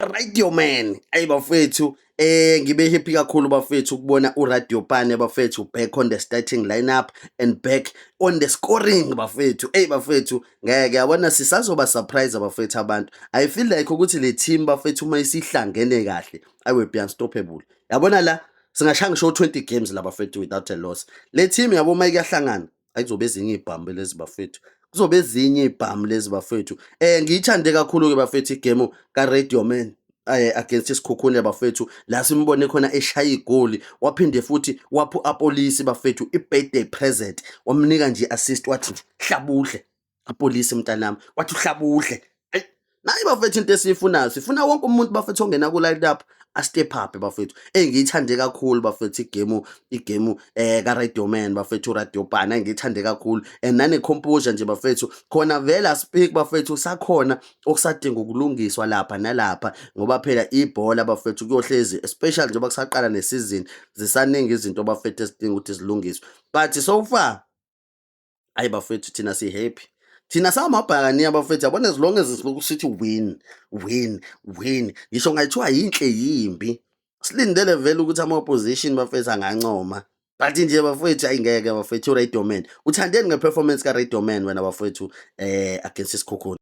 Radio Man, ayi bafethu, ngibe happy kakhulu bafethu ukubona uRadio Pane bafethu back on the starting lineup and back on the scoring bafethu. Hey bafethu, ngeke yabona sisazoba surprise bafethu abantu. I feel like ukuthi le team bafethu uma isihlangene kahle, I will be unstoppable. Yabona la singashaya ngisho 20 games la bafethu without a loss. Le team yabo uma iyahlangana, ayizobe ezinye ibhambe lezi bafethu. Kuzobe ezinye ibhamu lezi bafethu. Ngiyithande kakhulu ke bafethu igame ka Radio Man against isikhukhune bafethu la simbone khona eshaya igoli waphinde futhi waphu apolisi bafethu i-birthday present wamnika nje assist wathi hlabuhle apolisi mntanami wathi uhlabuhle nayi bafethu into esiyifunayo sifuna wonke umuntu bafethu ongena ku line up a step up bafethu ngiyithande kakhulu bafethu igame ka Radio Man bafethu Radio Pana ngiyithande kakhulu and nane composure nje bafethu khona vela speak bafethu sakhona okusadinga ukulungiswa lapha nalapha ngoba phela ibhola bafethu kuyohlezi especially njengoba kusaqala nesizini zisaningi izinto bafethu esidinga ukuthi zilungiswe but so far ayi bafethu thina si happy. Thina samabhakaniya bafethu yabona as long as sithi win. Ngisho ngayithiwa yinhle yimbi. Silindele vele ukuthi ama-opposition bafethu angancoma. But nje bafethu ayingeke bafethu Radio Man. Uthandeni ngeperformance ka Radio Man wena bafethu against isikhukhula?